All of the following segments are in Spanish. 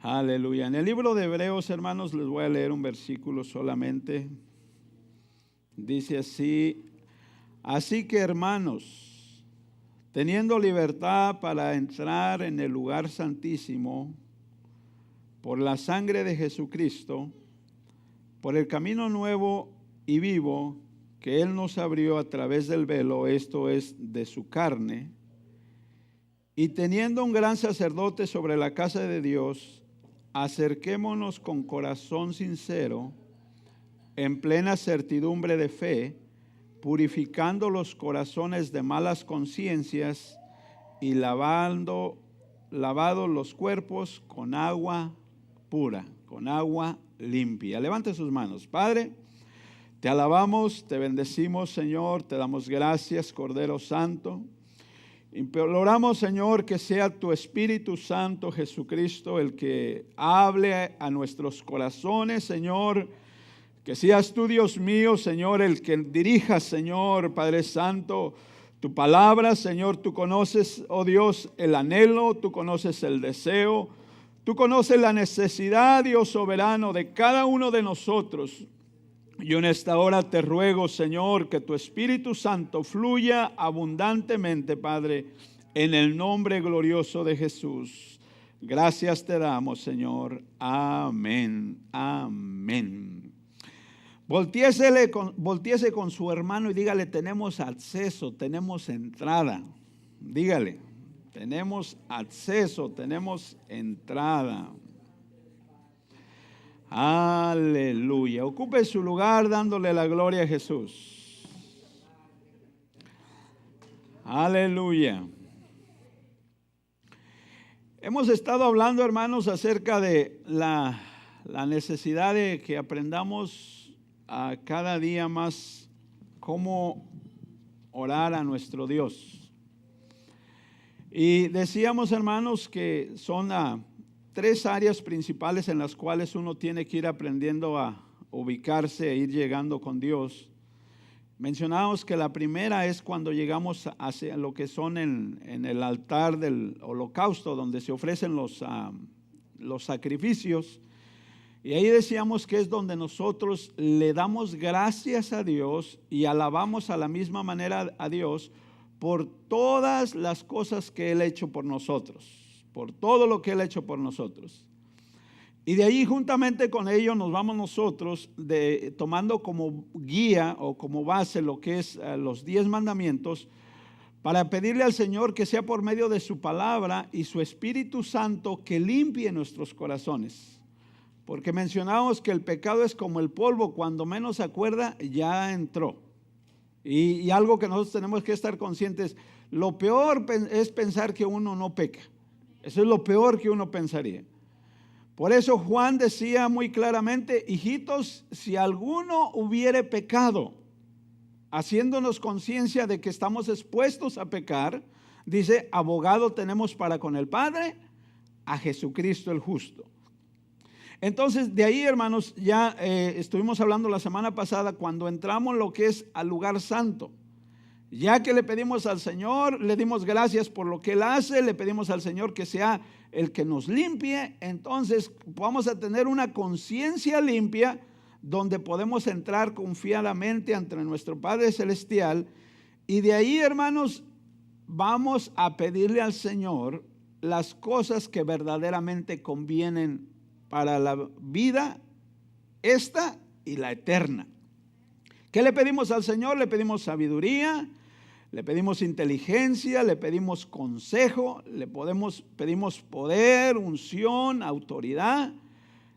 Aleluya. En el libro de Hebreos, hermanos, les voy a leer un versículo solamente. Dice así: así que, hermanos, teniendo libertad para entrar en el lugar santísimo por la sangre de Jesucristo, por el camino nuevo y vivo que Él nos abrió a través del velo, esto es, de su carne, y teniendo un gran sacerdote sobre la casa de Dios, acerquémonos con corazón sincero, en plena certidumbre de fe, purificando los corazones de malas conciencias y lavados los cuerpos con agua pura, con agua limpia. Levante sus manos. Padre, te alabamos, te bendecimos, Señor, te damos gracias, Cordero Santo. Imploramos, Señor, que sea tu Espíritu Santo, Jesucristo, el que hable a nuestros corazones, Señor. Que seas tú, Dios mío, Señor, el que dirija, Señor, Padre Santo, tu palabra, Señor. Tú conoces, oh Dios, el anhelo, tú conoces el deseo, tú conoces la necesidad, Dios soberano, de cada uno de nosotros. Yo en esta hora te ruego, Señor, que tu Espíritu Santo fluya abundantemente, Padre, en el nombre glorioso de Jesús. Gracias te damos, Señor. Amén. Amén. Voltéese con su hermano y dígale: tenemos acceso, tenemos entrada. Dígale: tenemos acceso, tenemos entrada. Aleluya. Ocupe su lugar dándole la gloria a Jesús. Aleluya. Hemos estado hablando, hermanos, acerca de la necesidad de que aprendamos a cada día más cómo orar a nuestro Dios. Y decíamos, hermanos, que son tres áreas principales en las cuales uno tiene que ir aprendiendo a ubicarse e ir llegando con Dios. Mencionamos que la primera es cuando llegamos hacia lo que son en el altar del holocausto, donde se ofrecen los sacrificios. Y ahí decíamos que es donde nosotros le damos gracias a Dios y alabamos a la misma manera a Dios por todas las cosas que Él ha hecho por nosotros. Por todo lo que Él ha hecho por nosotros. Y de ahí, juntamente con ello, nos vamos nosotros tomando como guía o como base lo que es los 10 mandamientos, para pedirle al Señor que sea por medio de su palabra y su Espíritu Santo que limpie nuestros corazones. Porque mencionamos que el pecado es como el polvo, cuando menos se acuerda ya entró. Y algo que nosotros tenemos que estar conscientes: lo peor es pensar que uno no peca. Eso es lo peor que uno pensaría. Por eso Juan decía muy claramente: hijitos, si alguno hubiere pecado, haciéndonos conciencia de que estamos expuestos a pecar, dice: abogado tenemos para con el Padre, a Jesucristo el justo. Entonces, de ahí, hermanos, ya estuvimos hablando la semana pasada cuando entramos lo que es al lugar santo. Ya que le pedimos al Señor, le dimos gracias por lo que Él hace, le pedimos al Señor que sea el que nos limpie, entonces vamos a tener una conciencia limpia donde podemos entrar confiadamente ante nuestro Padre Celestial. Y de ahí, hermanos, vamos a pedirle al Señor las cosas que verdaderamente convienen para la vida esta y la eterna. ¿Qué le pedimos al Señor? Le pedimos sabiduría, le pedimos inteligencia, le pedimos consejo, pedimos poder, unción, autoridad,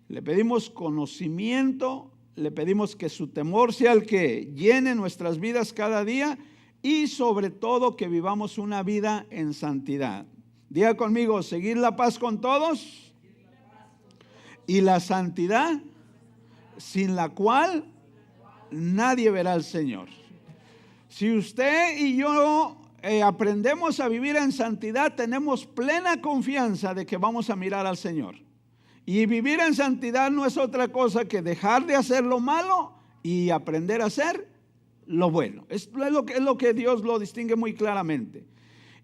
le pedimos conocimiento, le pedimos que su temor sea el que llene nuestras vidas cada día y sobre todo que vivamos una vida en santidad. Diga conmigo: seguir la paz con todos y la santidad, sin la cual nadie verá al Señor. Si usted y yo aprendemos a vivir en santidad, tenemos plena confianza de que vamos a mirar al Señor. Y vivir en santidad no es otra cosa que dejar de hacer lo malo y aprender a hacer lo bueno. Es lo que Dios lo distingue muy claramente.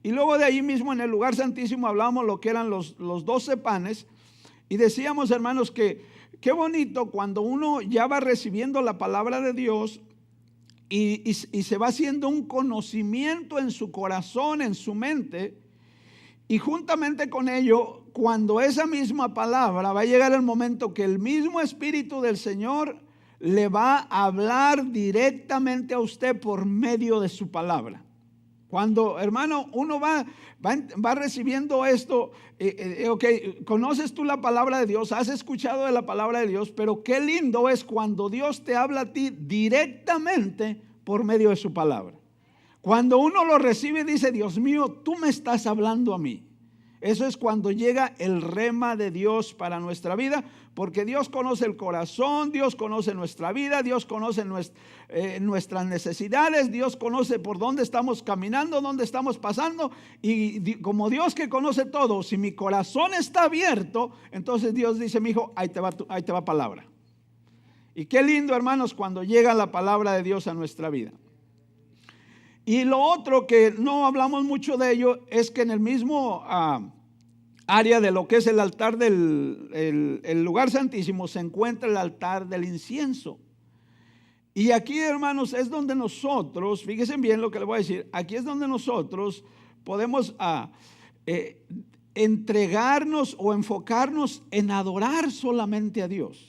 Y luego de ahí mismo en el lugar santísimo hablamos lo que eran los 12 panes. Y decíamos, hermanos, que qué bonito cuando uno ya va recibiendo la palabra de Dios y se va haciendo un conocimiento en su corazón, en su mente. Y juntamente con ello, cuando esa misma palabra va a llegar el momento que el mismo Espíritu del Señor le va a hablar directamente a usted por medio de su palabra. Cuando, hermano, uno va recibiendo esto, ok, conoces tú la palabra de Dios, has escuchado de la palabra de Dios, pero qué lindo es cuando Dios te habla a ti directamente por medio de su palabra. Cuando uno lo recibe, dice, Dios mío, tú me estás hablando a mí. Eso es cuando llega el rema de Dios para nuestra vida, porque Dios conoce el corazón, Dios conoce nuestra vida, Dios conoce nuestras necesidades, Dios conoce por dónde estamos caminando, dónde estamos pasando, y como Dios que conoce todo, si mi corazón está abierto, entonces Dios dice, mi hijo, ahí te va palabra. Y qué lindo, hermanos, cuando llega la palabra de Dios a nuestra vida. Y lo otro que no hablamos mucho de ello es que en el mismo área de lo que es el altar el lugar santísimo se encuentra el altar del incienso. Y aquí, hermanos, es donde nosotros, fíjense bien lo que les voy a decir, aquí es donde nosotros podemos entregarnos o enfocarnos en adorar solamente a Dios.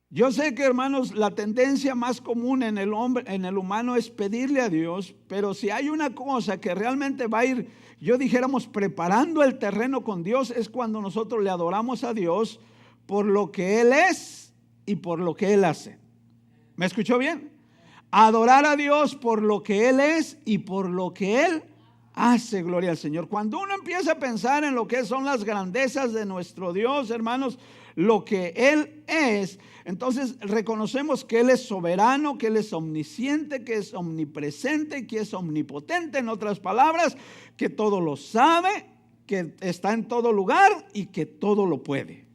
Yo sé que, hermanos, la tendencia más común en el hombre, en el humano, es pedirle a Dios, pero si hay una cosa que realmente va a ir, yo dijéramos, preparando el terreno con Dios, es cuando nosotros le adoramos a Dios por lo que Él es y por lo que Él hace. ¿Me escuchó bien? Adorar a Dios por lo que Él es y por lo que Él hace, gloria al Señor. Cuando uno empieza a pensar en lo que son las grandezas de nuestro Dios, hermanos, lo que Él es, entonces reconocemos que Él es soberano, que Él es omnisciente, que es omnipresente, que es omnipotente, en otras palabras, que todo lo sabe, que está en todo lugar y que todo lo puede.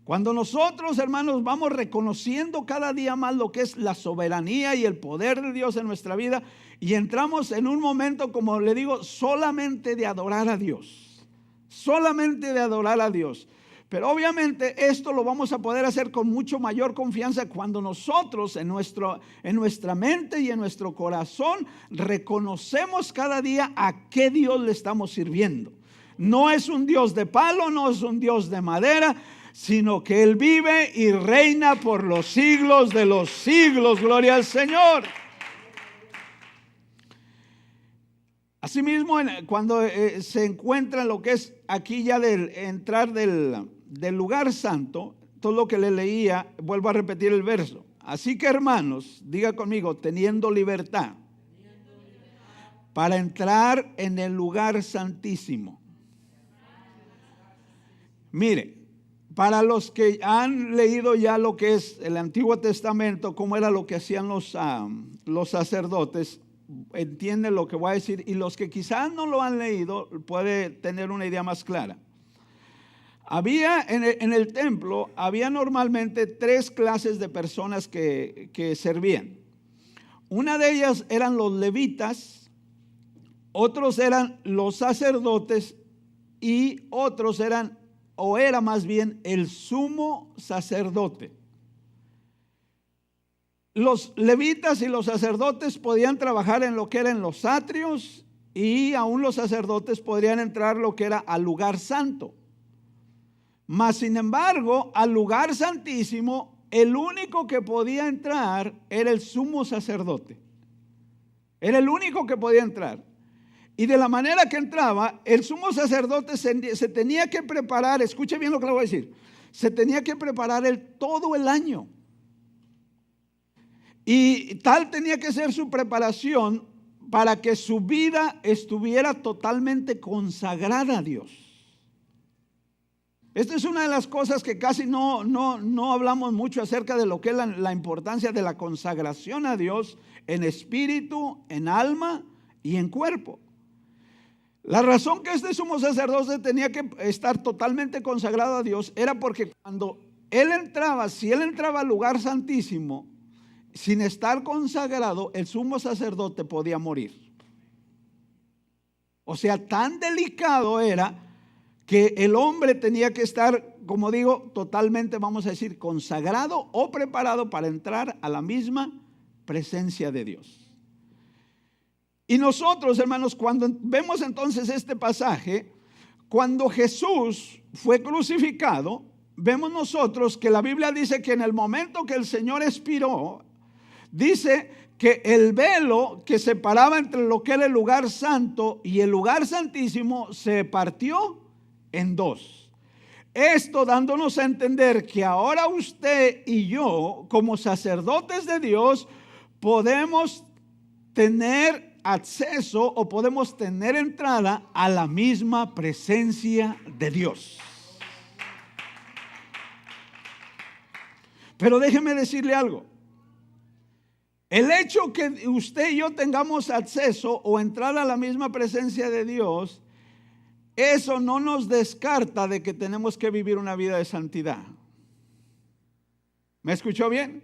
Cuando nosotros, hermanos, vamos reconociendo cada día más lo que es la soberanía y el poder de Dios en nuestra vida, y entramos en un momento, como le digo, solamente de adorar a Dios, solamente de adorar a Dios. Pero obviamente esto lo vamos a poder hacer con mucho mayor confianza cuando nosotros en nuestra mente y en nuestro corazón reconocemos cada día a qué Dios le estamos sirviendo. No es un Dios de palo, no es un Dios de madera, sino que Él vive y reina por los siglos de los siglos. Gloria al Señor. Asimismo, cuando se encuentra lo que es aquí ya del entrar del lugar santo, todo lo que le leía, vuelvo a repetir el verso. Así que, hermanos, diga conmigo, teniendo libertad para entrar en el lugar santísimo. Mire, para los que han leído ya lo que es el Antiguo Testamento, cómo era lo que hacían los sacerdotes, entienden lo que voy a decir, y los que quizás no lo han leído puede tener una idea más clara. Había en el templo, había normalmente 3 clases de personas que servían. Una de ellas eran los levitas, otros eran los sacerdotes y otros era más bien el sumo sacerdote. Los levitas y los sacerdotes podían trabajar en lo que eran los atrios, y aún los sacerdotes podrían entrar lo que era al lugar santo. Mas sin embargo, al lugar santísimo, el único que podía entrar era el sumo sacerdote. Era el único que podía entrar. Y de la manera que entraba, el sumo sacerdote se tenía que preparar, escuche bien lo que le voy a decir, se tenía que preparar todo el año. Y tal tenía que ser su preparación para que su vida estuviera totalmente consagrada a Dios. Esta es una de las cosas que casi no hablamos mucho acerca de lo que es la importancia de la consagración a Dios en espíritu, en alma y en cuerpo. La razón que este sumo sacerdote tenía que estar totalmente consagrado a Dios era porque cuando él entraba, si él entraba al lugar santísimo sin estar consagrado, el sumo sacerdote podía morir. O sea, tan delicado era que el hombre tenía que estar, como digo, totalmente, vamos a decir, consagrado o preparado para entrar a la misma presencia de Dios. Y nosotros, hermanos, cuando vemos entonces este pasaje, cuando Jesús fue crucificado, vemos nosotros que la Biblia dice que en el momento que el Señor expiró, dice que el velo que separaba entre lo que era el lugar santo y el lugar santísimo se partió en dos. Esto dándonos a entender que ahora usted y yo, como sacerdotes de Dios, podemos tener acceso o podemos tener entrada a la misma presencia de Dios. Pero déjeme decirle algo. El hecho que usted y yo tengamos acceso o entrada a la misma presencia de Dios, eso no nos descarta de que tenemos que vivir una vida de santidad. ¿Me escuchó bien?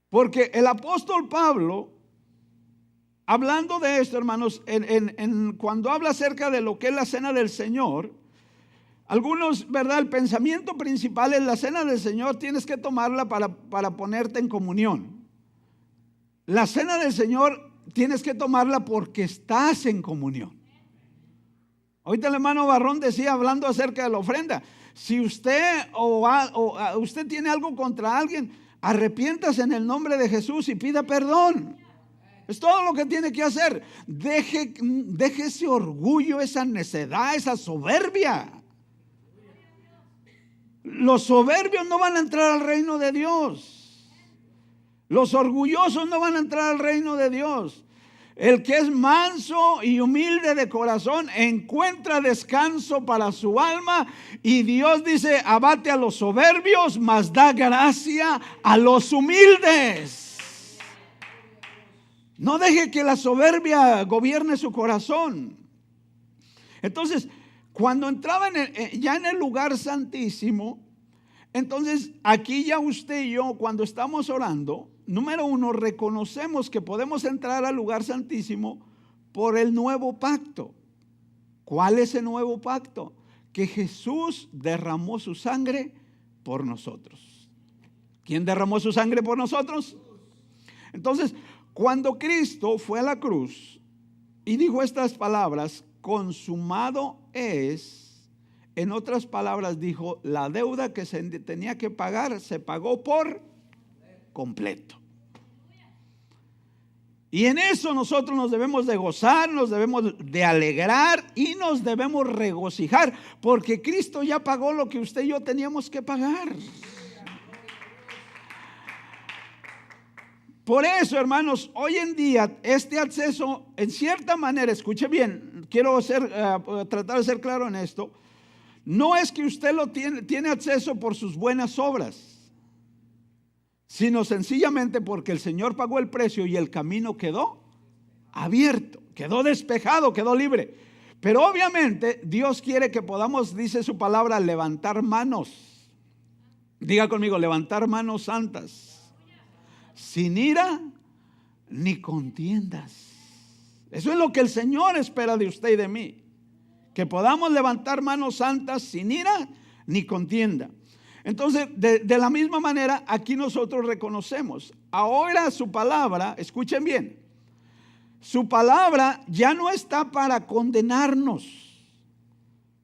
Porque el apóstol Pablo, hablando de esto, hermanos, cuando habla acerca de lo que es la cena del Señor, algunos, ¿verdad? El pensamiento principal es la cena del Señor, tienes que tomarla para ponerte en comunión. La cena del Señor tienes que tomarla porque estás en comunión. Ahorita el hermano Barrón decía, hablando acerca de la ofrenda, si usted usted tiene algo contra alguien, arrepiéntase en el nombre de Jesús y pida perdón. Es todo lo que tiene que hacer. Deje ese orgullo, esa necedad, esa soberbia. Los soberbios no van a entrar al reino de Dios. Los orgullosos no van a entrar al reino de Dios. El que es manso y humilde de corazón encuentra descanso para su alma. Y Dios dice, abate a los soberbios, mas da gracia a los humildes. No deje que la soberbia gobierne su corazón. Entonces, cuando entraba ya en el lugar santísimo, entonces aquí ya usted y yo, cuando estamos orando, número uno, reconocemos que podemos entrar al lugar santísimo por el nuevo pacto. ¿Cuál es el nuevo pacto? Que Jesús derramó su sangre por nosotros. ¿Quién derramó su sangre por nosotros? Entonces, cuando Cristo fue a la cruz y dijo estas palabras, consumado es, en otras palabras dijo, la deuda que se tenía que pagar se pagó por completo. Y en eso nosotros nos debemos de gozar, nos debemos de alegrar y nos debemos regocijar, porque Cristo ya pagó lo que usted y yo teníamos que pagar. Por eso, hermanos, hoy en día este acceso, en cierta manera, escuche bien, quiero tratar de ser claro en esto, no es que usted lo tiene acceso por sus buenas obras, sino sencillamente porque el Señor pagó el precio y el camino quedó abierto, quedó despejado, quedó libre. Pero obviamente Dios quiere que podamos, dice su palabra, levantar manos. Diga conmigo, levantar manos santas, sin ira ni contiendas. Eso es lo que el Señor espera de usted y de mí, que podamos levantar manos santas sin ira ni contienda. Entonces, de la misma manera, aquí nosotros reconocemos, ahora su palabra, escuchen bien, su palabra ya no está para condenarnos,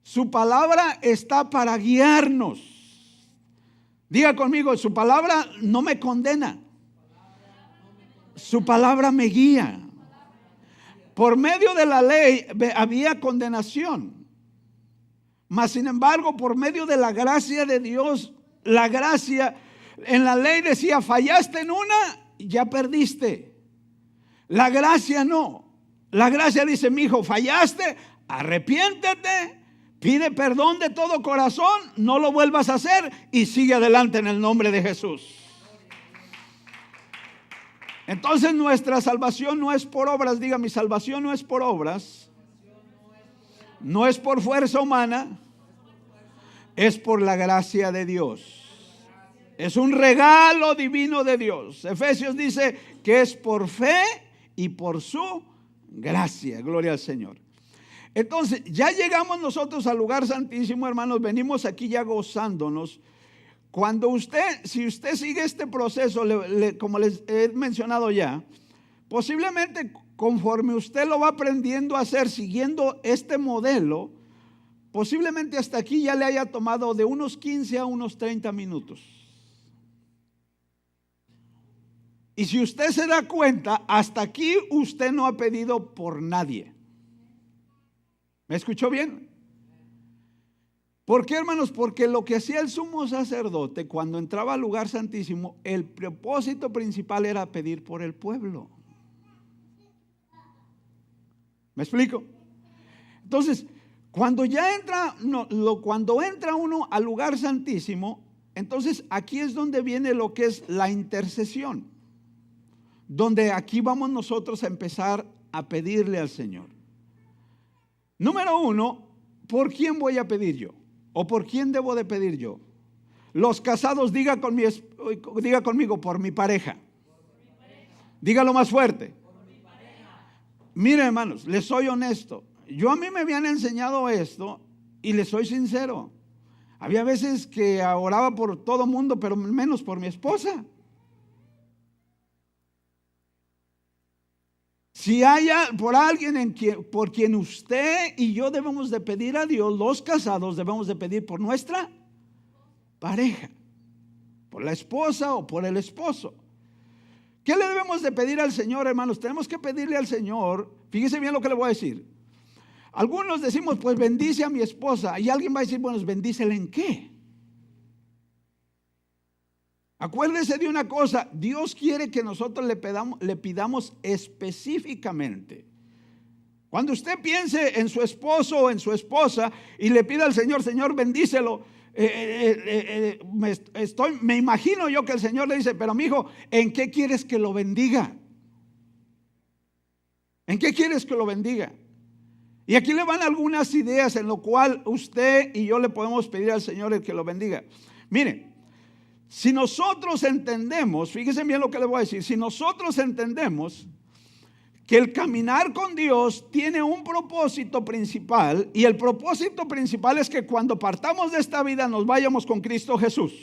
su palabra está para guiarnos. Diga conmigo, su palabra no me condena, su palabra me guía. Por medio de la ley había condenación. Mas sin embargo, por medio de la gracia de Dios, la gracia en la ley decía, fallaste en una, ya perdiste. La gracia no. La gracia dice, mi hijo, fallaste, arrepiéntete, pide perdón de todo corazón, no lo vuelvas a hacer y sigue adelante en el nombre de Jesús. Entonces nuestra salvación no es por obras. Diga, mi salvación no es por obras. No es por fuerza humana, es por la gracia de Dios. Es un regalo divino de Dios. Efesios dice que es por fe y por su gracia. Gloria al Señor. Entonces, ya llegamos nosotros al lugar santísimo, hermanos, venimos aquí ya gozándonos. Cuando si usted sigue este proceso, como les he mencionado ya, posiblemente conforme usted lo va aprendiendo a hacer, siguiendo este modelo, posiblemente hasta aquí ya le haya tomado de unos 15 a unos 30 minutos. Y si usted se da cuenta, hasta aquí usted no ha pedido por nadie. ¿Me escuchó bien? ¿Por qué, hermanos? Porque lo que hacía el sumo sacerdote cuando entraba al lugar santísimo, el propósito principal era pedir por el pueblo. ¿Me explico? Entonces, cuando entra uno al lugar santísimo, entonces aquí es donde viene lo que es la intercesión, donde aquí vamos nosotros a empezar a pedirle al Señor. Número uno, ¿por quién voy a pedir yo? ¿O por quién debo de pedir yo? Los casados, diga conmigo, por mi pareja. Dígalo más fuerte. Mire, hermanos, les soy honesto. A mí me habían enseñado esto y les soy sincero. Había veces que oraba por todo mundo, pero menos por mi esposa. Si hay por alguien por quien usted y yo debemos de pedir a Dios, los casados debemos de pedir por nuestra pareja, por la esposa o por el esposo. ¿Qué le debemos de pedir al Señor, hermanos? Tenemos que pedirle al Señor, fíjese bien lo que le voy a decir. Algunos decimos, pues bendice a mi esposa, y alguien va a decir, bueno, bendícele ¿en qué? Acuérdese de una cosa, Dios quiere que nosotros le pidamos específicamente. Cuando usted piense en su esposo o en su esposa y le pida al Señor, Señor, bendícelo, me imagino yo que el Señor le dice, pero mi hijo, ¿en qué quieres que lo bendiga? ¿En qué quieres que lo bendiga? Y aquí le van algunas ideas en lo cual usted y yo le podemos pedir al Señor el que lo bendiga. Mire, si nosotros entendemos, fíjense bien lo que le voy a decir, si nosotros entendemos que el caminar con Dios tiene un propósito principal, y el propósito principal es que cuando partamos de esta vida nos vayamos con Cristo Jesús.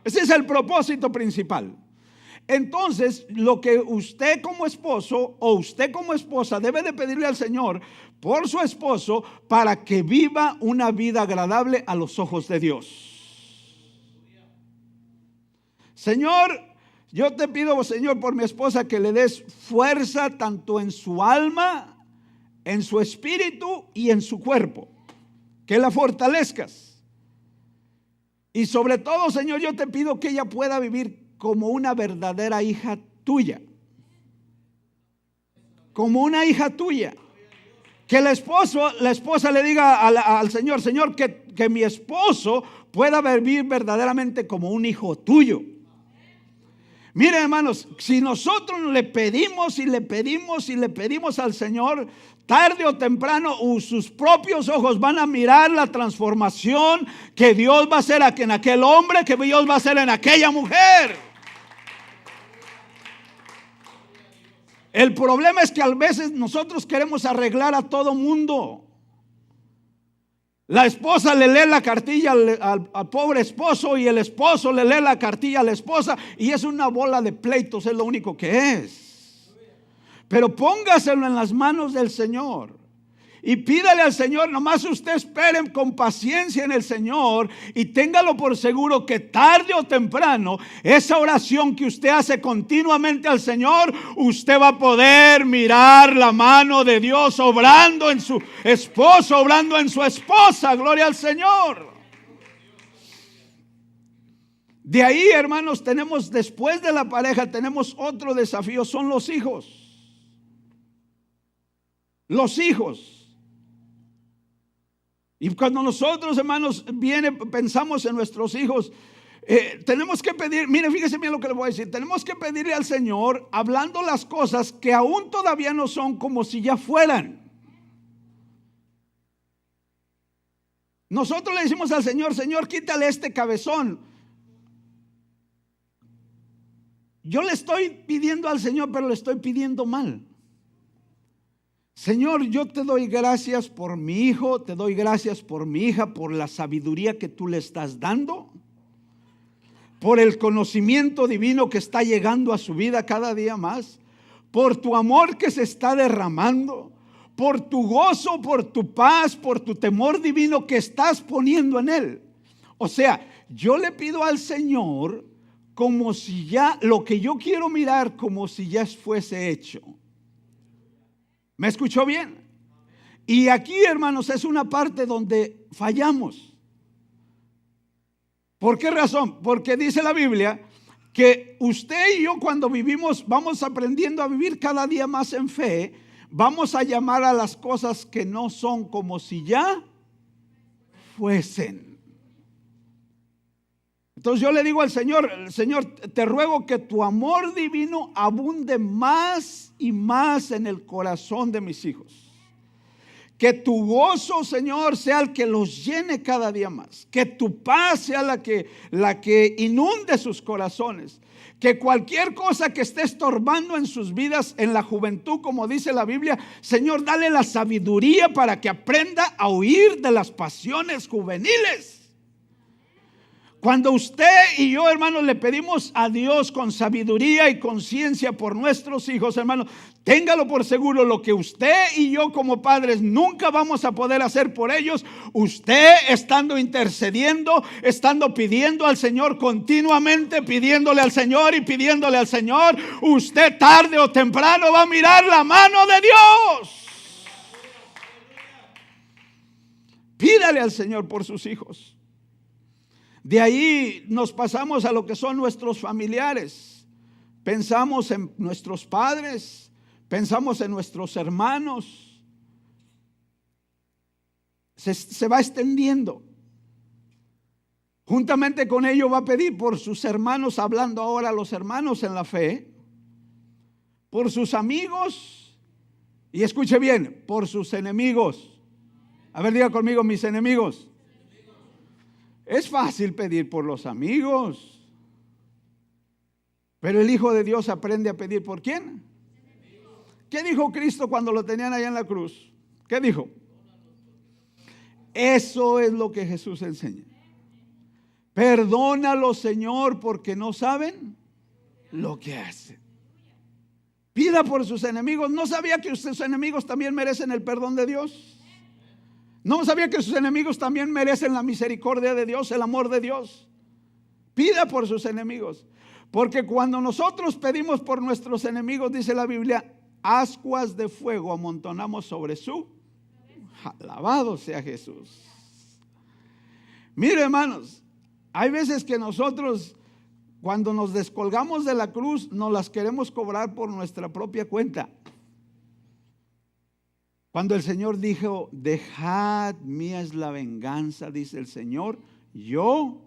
Ese es el propósito principal. Entonces, lo que usted como esposo o usted como esposa debe de pedirle al Señor por su esposo para que viva una vida agradable a los ojos de Dios. Señor, yo te pido, Señor, por mi esposa que le des fuerza tanto en su alma, en su espíritu y en su cuerpo. Que la fortalezcas. Y sobre todo, Señor, yo te pido que ella pueda vivir como una verdadera hija tuya. Como una hija tuya. Que la esposa le diga al Señor, Señor, que mi esposo pueda vivir verdaderamente como un hijo tuyo. Miren, hermanos, si nosotros le pedimos y le pedimos y le pedimos al Señor, tarde o temprano sus propios ojos van a mirar la transformación que Dios va a hacer en aquel hombre, que Dios va a hacer en aquella mujer. El problema es que a veces nosotros queremos arreglar a todo mundo. La esposa le lee la cartilla al pobre esposo y el esposo le lee la cartilla a la esposa y es una bola de pleitos, es lo único que es. Pero póngaselo en las manos del Señor y pídale al Señor, nomás usted espere con paciencia en el Señor y téngalo por seguro que tarde o temprano esa oración que usted hace continuamente al Señor, usted va a poder mirar la mano de Dios obrando en su esposo, obrando en su esposa. Gloria al Señor. De ahí, hermanos, después de la pareja, tenemos otro desafío, son los hijos. Los hijos. Y cuando nosotros, hermanos, pensamos en nuestros hijos, tenemos que pedir, mire, fíjese bien lo que le voy a decir, tenemos que pedirle al Señor, hablando las cosas que aún todavía no son como si ya fueran. Nosotros le decimos al Señor, Señor, quítale este cabezón. Yo le estoy pidiendo al Señor, pero le estoy pidiendo mal. Señor, yo te doy gracias por mi hijo, te doy gracias por mi hija, por la sabiduría que tú le estás dando, por el conocimiento divino que está llegando a su vida cada día más, por tu amor que se está derramando, por tu gozo, por tu paz, por tu temor divino que estás poniendo en él. O sea, yo le pido al Señor como si ya, lo que yo quiero mirar como si ya fuese hecho. ¿Me escuchó bien? Y aquí, hermanos, es una parte donde fallamos. ¿Por qué razón? Porque dice la Biblia que usted y yo, cuando vivimos, vamos aprendiendo a vivir cada día más en fe. Vamos a llamar a las cosas que no son como si ya fuesen. Entonces yo le digo al Señor, Señor, te ruego que tu amor divino abunde más y más en el corazón de mis hijos. Que tu gozo, Señor, sea el que los llene cada día más. Que tu paz sea la que inunde sus corazones. Que cualquier cosa que esté estorbando en sus vidas, en la juventud, como dice la Biblia, Señor, dale la sabiduría para que aprenda a huir de las pasiones juveniles. Cuando usted y yo, hermanos, le pedimos a Dios con sabiduría y conciencia por nuestros hijos, hermanos, téngalo por seguro, lo que usted y yo como padres nunca vamos a poder hacer por ellos, usted estando intercediendo, estando pidiendo al Señor continuamente, pidiéndole al Señor y pidiéndole al Señor, usted tarde o temprano va a mirar la mano de Dios. Pídale al Señor por sus hijos. De ahí nos pasamos a lo que son nuestros familiares. Pensamos en nuestros padres, pensamos en nuestros hermanos. Se va extendiendo. Juntamente con ello va a pedir por sus hermanos, hablando ahora a los hermanos en la fe, por sus amigos y escuche bien, por sus enemigos. A ver, diga conmigo, mis enemigos. Es fácil pedir por los amigos, pero el Hijo de Dios aprende a pedir ¿por quién? ¿Qué dijo Cristo cuando lo tenían allá en la cruz? ¿Qué dijo? Eso es lo que Jesús enseña. Perdónalos, Señor, porque no saben lo que hacen. Pida por sus enemigos. ¿No sabía que sus enemigos también merecen el perdón de Dios? ¿No sabía que sus enemigos también merecen la misericordia de Dios, el amor de Dios? Pida por sus enemigos. Porque cuando nosotros pedimos por nuestros enemigos, dice la Biblia, ascuas de fuego amontonamos sobre su. Alabado sea Jesús. Mire, hermanos, hay veces que nosotros, cuando nos descolgamos de la cruz, nos las queremos cobrar por nuestra propia cuenta. Cuando el Señor dijo, dejad, mía es la venganza, dice el Señor, yo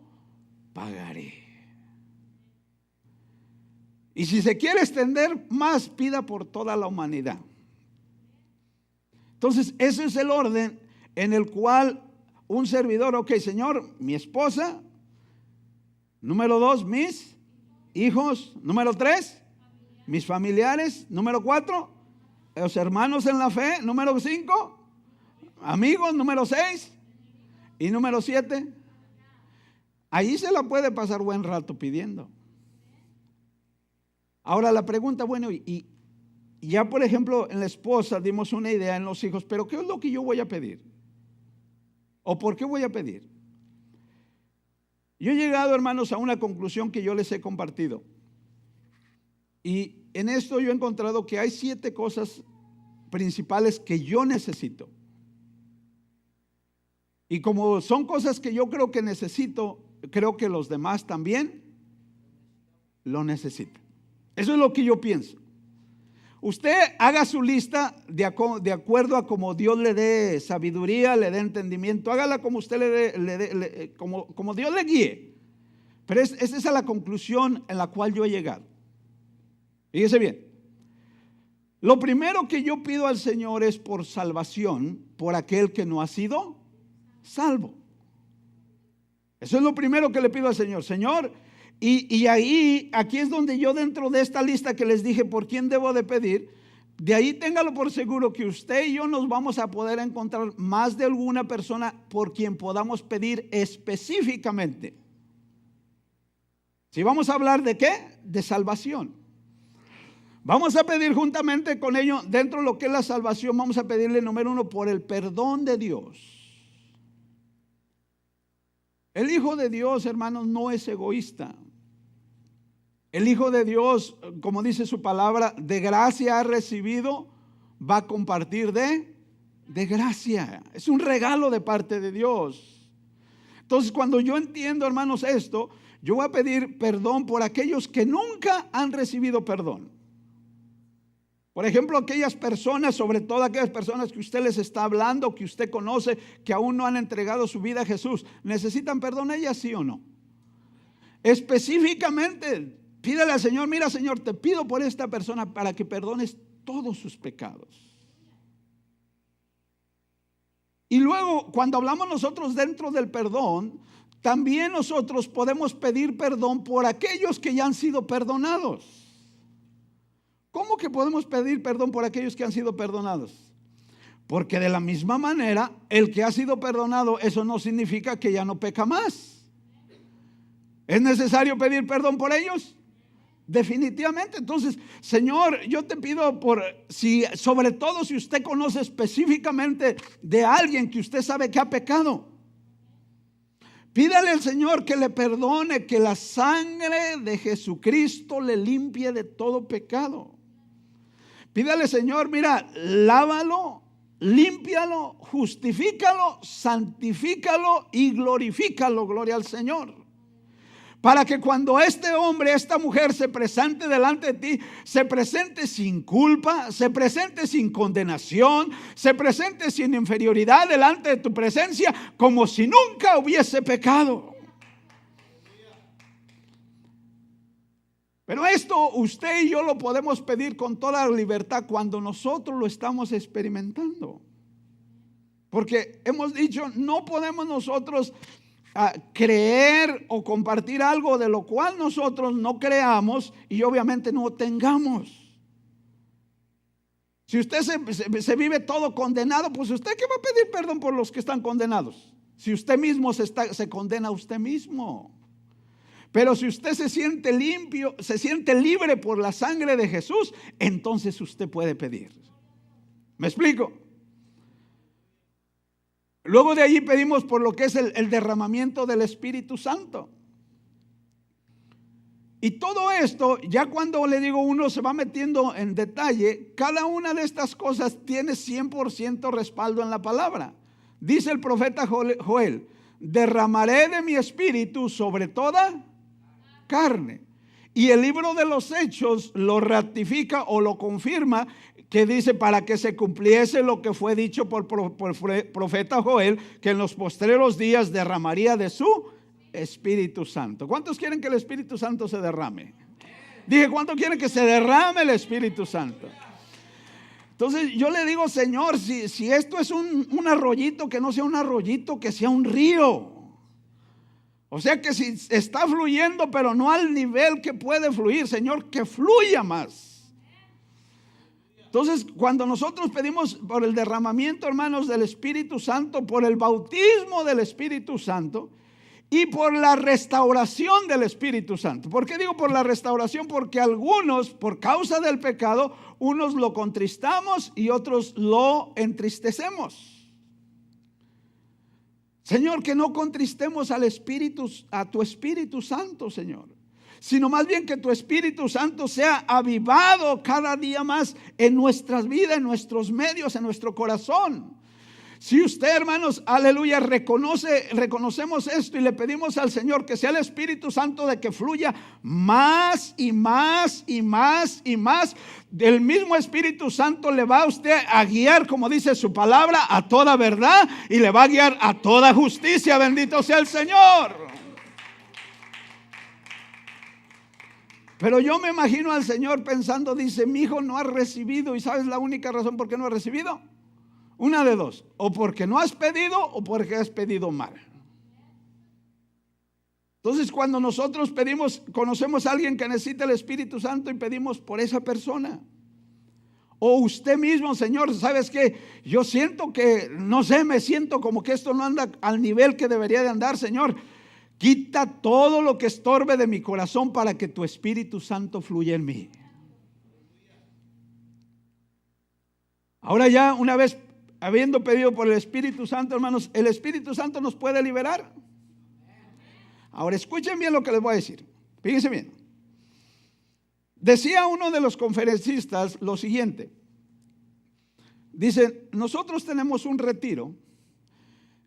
pagaré. Y si se quiere extender más, pida por toda la humanidad. Entonces, ese es el orden en el cual un servidor, ok, Señor, mi esposa, número 2, mis hijos, número 3, mis familiares, número 4, los hermanos en la fe, número 5, amigos, número 6 y número 7. Ahí se la puede pasar buen rato pidiendo. Ahora la pregunta, bueno, y ya por ejemplo en la esposa dimos una idea, en los hijos, pero ¿qué es lo que yo voy a pedir? ¿O por qué voy a pedir? Yo he llegado, hermanos, a una conclusión que yo les he compartido. Y en esto yo he encontrado que hay 7 cosas principales que yo necesito. Y como son cosas que yo creo que necesito, creo que los demás también lo necesitan. Eso es lo que yo pienso. Usted haga su lista de acuerdo a como Dios le dé sabiduría, le dé entendimiento. Hágala como usted como Dios le guíe. Pero esa es la conclusión en la cual yo he llegado. Fíjese bien. Lo primero que yo pido al Señor es por salvación por aquel que no ha sido salvo. Eso es lo primero que le pido al Señor. Señor, y aquí es donde yo, dentro de esta lista que les dije por quién debo de pedir, De ahí téngalo por seguro que usted y yo nos vamos a poder encontrar más de alguna persona por quien podamos pedir específicamente. Si vamos a hablar de qué, de salvación, vamos a pedir juntamente con ello, dentro de lo que es la salvación, vamos a pedirle, número uno, por el perdón de Dios. El Hijo de Dios, hermanos, no es egoísta. El Hijo de Dios, como dice su palabra, de gracia ha recibido, va a compartir de gracia. Es un regalo de parte de Dios. Entonces, cuando yo entiendo, hermanos, esto, yo voy a pedir perdón por aquellos que nunca han recibido perdón. Por ejemplo, aquellas personas, sobre todo aquellas personas que usted les está hablando, que usted conoce, que aún no han entregado su vida a Jesús, ¿necesitan perdón ellas, sí o no? Específicamente, pídale al Señor, mira, Señor, te pido por esta persona para que perdones todos sus pecados. Y luego, cuando hablamos nosotros dentro del perdón, también nosotros podemos pedir perdón por aquellos que ya han sido perdonados. ¿Cómo que podemos pedir perdón por aquellos que han sido perdonados? Porque de la misma manera, el que ha sido perdonado, eso no significa que ya no peca más. ¿Es necesario pedir perdón por ellos? Definitivamente. Entonces, Señor, yo te pido sobre todo si usted conoce específicamente de alguien que usted sabe que ha pecado, pídale al Señor que le perdone, que la sangre de Jesucristo le limpie de todo pecado. Pídale, Señor, mira, lávalo, límpialo, justifícalo, santifícalo y glorifícalo, gloria al Señor. Para que cuando este hombre, esta mujer se presente delante de ti, se presente sin culpa, se presente sin condenación, se presente sin inferioridad delante de tu presencia, como si nunca hubiese pecado. Pero esto usted y yo lo podemos pedir con toda libertad cuando nosotros lo estamos experimentando. Porque hemos dicho, no podemos nosotros creer o compartir algo de lo cual nosotros no creamos y obviamente no tengamos. Si usted se vive todo condenado, pues usted ¿qué va a pedir perdón por los que están condenados? Si usted mismo se condena a usted mismo. Pero si usted se siente limpio, se siente libre por la sangre de Jesús, entonces usted puede pedir. ¿Me explico? Luego de allí pedimos por lo que es el derramamiento del Espíritu Santo. Y todo esto, ya cuando le digo uno se va metiendo en detalle, cada una de estas cosas tiene 100% respaldo en la palabra. Dice el profeta Joel, derramaré de mi espíritu sobre toda carne. Y el libro de los Hechos lo ratifica o lo confirma, que dice para que se cumpliese lo que fue dicho por profeta Joel, que en los postreros días derramaría de su Espíritu Santo. ¿Cuántos quieren que el Espíritu Santo se derrame? Dije, ¿cuántos quieren que se derrame el Espíritu Santo? Entonces yo le digo, Señor, si esto es un arroyito, que no sea un arroyito, que sea un río. O sea que si está fluyendo, pero no al nivel que puede fluir, Señor, que fluya más. Entonces, cuando nosotros pedimos por el derramamiento, hermanos, del Espíritu Santo, por el bautismo del Espíritu Santo y por la restauración del Espíritu Santo. ¿Por qué digo por la restauración? Porque algunos, por causa del pecado, unos lo contristamos y otros lo entristecemos. Señor, que no contristemos al Espíritu, a tu Espíritu Santo, Señor, sino más bien que tu Espíritu Santo sea avivado cada día más en nuestras vidas, en nuestros medios, en nuestro corazón. Si usted, hermanos, aleluya, reconocemos esto y le pedimos al Señor que sea el Espíritu Santo de que fluya más y más y más y más, del mismo Espíritu Santo le va a usted a guiar, como dice su palabra, a toda verdad y le va a guiar a toda justicia. Bendito sea el Señor. Pero yo me imagino al Señor pensando, dice, mi hijo no ha recibido. ¿Y sabes la única razón por qué no ha recibido? Una de dos, o porque no has pedido o porque has pedido mal. Entonces, cuando nosotros pedimos, conocemos a alguien que necesita el Espíritu Santo y pedimos por esa persona. O usted mismo, Señor, ¿sabes qué? Yo siento que, no sé, me siento como que esto no anda al nivel que debería de andar, Señor. Quita todo lo que estorbe de mi corazón para que tu Espíritu Santo fluya en mí. Ahora ya, una vez habiendo pedido por el Espíritu Santo, hermanos, el Espíritu Santo nos puede liberar. Ahora escuchen bien lo que les voy a decir. Fíjense bien. Decía uno de los conferencistas lo siguiente. Dice, nosotros tenemos un retiro.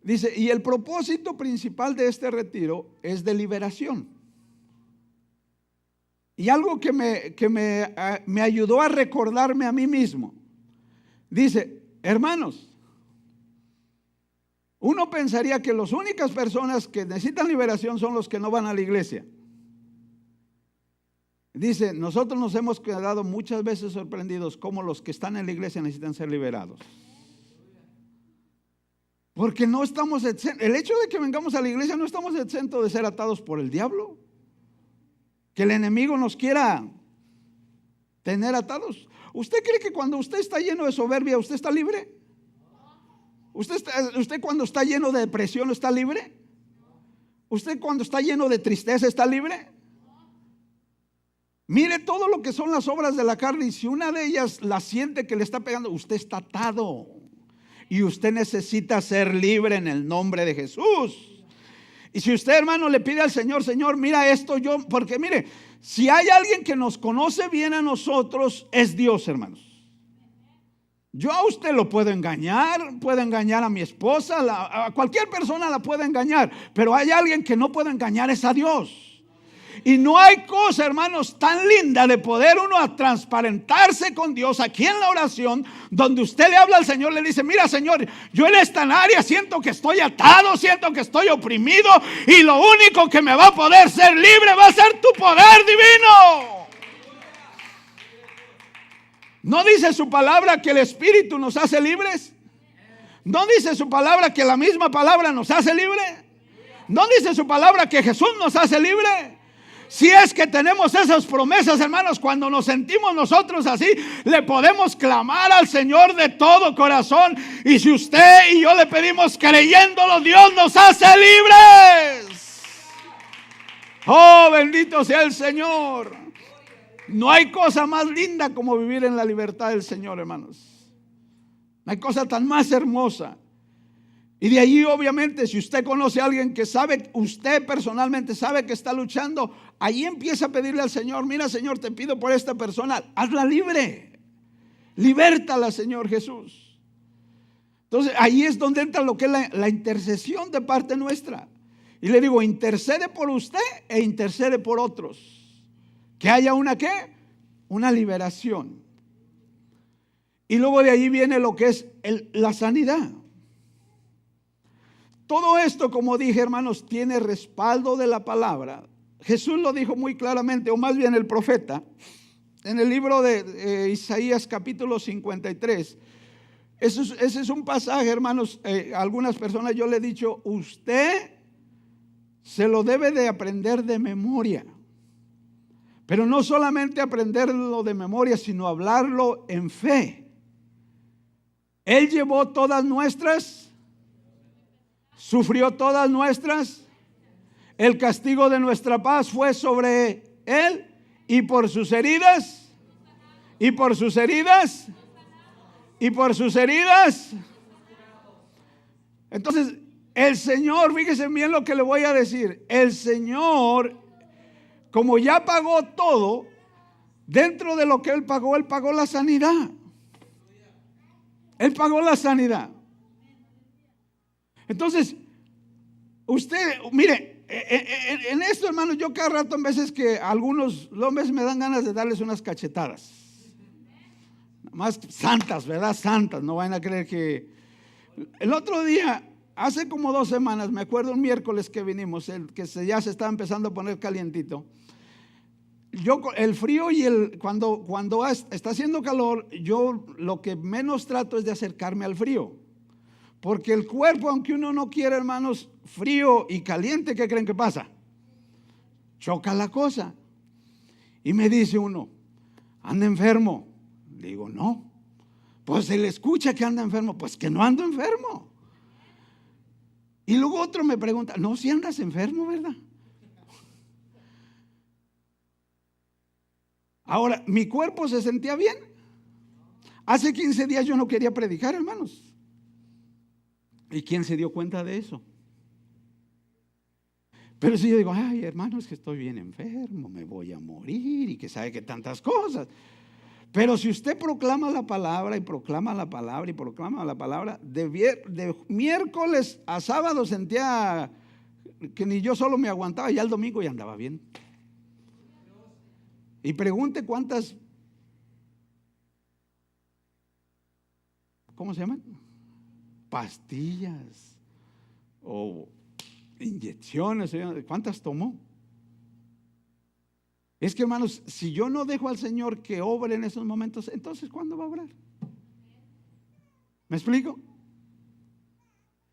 Dice, y el propósito principal de este retiro es de liberación. Y algo que me ayudó a recordarme a mí mismo. Dice, hermanos, uno pensaría que las únicas personas que necesitan liberación son los que no van a la iglesia. Dice, nosotros nos hemos quedado muchas veces sorprendidos cómo los que están en la iglesia necesitan ser liberados. Porque no estamos exentos. El hecho de que vengamos a la iglesia no estamos exentos de ser atados por el diablo. Que el enemigo nos quiera tener atados. ¿Usted cree que cuando usted está lleno de soberbia, usted está libre? ¿Usted cuando está lleno de depresión está libre? ¿Usted cuando está lleno de tristeza está libre? Mire todo lo que son las obras de la carne, y si una de ellas la siente que le está pegando, usted está atado y usted necesita ser libre en el nombre de Jesús. Y si usted, hermano, le pide al Señor, Señor, mira esto, porque mire, si hay alguien que nos conoce bien a nosotros, es Dios, hermanos. Yo a usted lo puedo engañar a mi esposa, a cualquier persona la puedo engañar, pero hay alguien que no puede engañar, es a Dios. Y no hay cosa, hermanos, tan linda de poder uno transparentarse con Dios aquí en la oración, donde usted le habla al Señor, le dice, mira, Señor, yo en esta área siento que estoy atado, siento que estoy oprimido, y lo único que me va a poder ser libre va a ser tu poder divino. ¿No dice su palabra que el Espíritu nos hace libres? ¿No dice su palabra que la misma palabra nos hace libre? ¿No dice su palabra que Jesús nos hace libre? Si es que tenemos esas promesas, hermanos, cuando nos sentimos nosotros así, le podemos clamar al Señor de todo corazón. Y si usted y yo le pedimos creyéndolo, Dios nos hace libres. Oh, bendito sea el Señor. No hay cosa más linda como vivir en la libertad del Señor, hermanos. No hay cosa tan más hermosa. Y de allí, obviamente, si usted conoce a alguien que sabe, usted personalmente sabe que está luchando, ahí empieza a pedirle al Señor, mira, Señor, te pido por esta persona, hazla libre, libértala, Señor Jesús. Entonces, ahí es donde entra lo que es la intercesión de parte nuestra. Y le digo, intercede por usted e intercede por otros. Que haya una ¿qué? Una liberación. Y luego de ahí viene lo que es la sanidad. Todo esto, como dije, hermanos, tiene respaldo de la palabra. Jesús lo dijo muy claramente, o más bien el profeta, en el libro de Isaías capítulo 53. Ese es un pasaje, hermanos, algunas personas yo le he dicho, usted se lo debe de aprender de memoria. Pero no solamente aprenderlo de memoria, sino hablarlo en fe. Él llevó todas nuestras, sufrió todas nuestras, el castigo de nuestra paz fue sobre él, y por sus heridas, y por sus heridas, y por sus heridas. Entonces, el Señor, fíjese bien lo que le voy a decir, el Señor, como ya pagó todo, dentro de lo que Él pagó la sanidad. Él pagó la sanidad. Entonces, usted, mire, en esto, hermano, yo cada rato, en veces que algunos hombres me dan ganas de darles unas cachetadas. Más santas, ¿verdad? Santas, no vayan a creer que... El otro día, hace como 2 semanas, me acuerdo un miércoles que vinimos, ya se estaba empezando a poner calientito. El frío y cuando está haciendo calor, yo lo que menos trato es de acercarme al frío. Porque el cuerpo, aunque uno no quiera, hermanos, frío y caliente, ¿qué creen que pasa? Choca la cosa. Y me dice uno, anda enfermo. Le digo, no, Pues se le escucha que anda enfermo, pues que no ando enfermo. Y luego otro me pregunta, no, si andas enfermo, ¿verdad? Ahora, mi cuerpo se sentía bien. Hace 15 días yo no quería predicar, hermanos. ¿Y quién se dio cuenta de eso? Pero si yo digo, ay, hermano, es que estoy bien enfermo, me voy a morir y que sabe que tantas cosas. Pero si usted proclama la palabra y proclama la palabra y proclama la palabra, de miércoles a sábado sentía que ni yo solo me aguantaba, ya el domingo ya andaba bien. Y pregunte cuántas, ¿cómo se llaman? Pastillas o inyecciones, ¿cuántas tomó? Es que, hermanos, si yo no dejo al Señor que obre en esos momentos, entonces ¿cuándo va a obrar? ¿Me explico?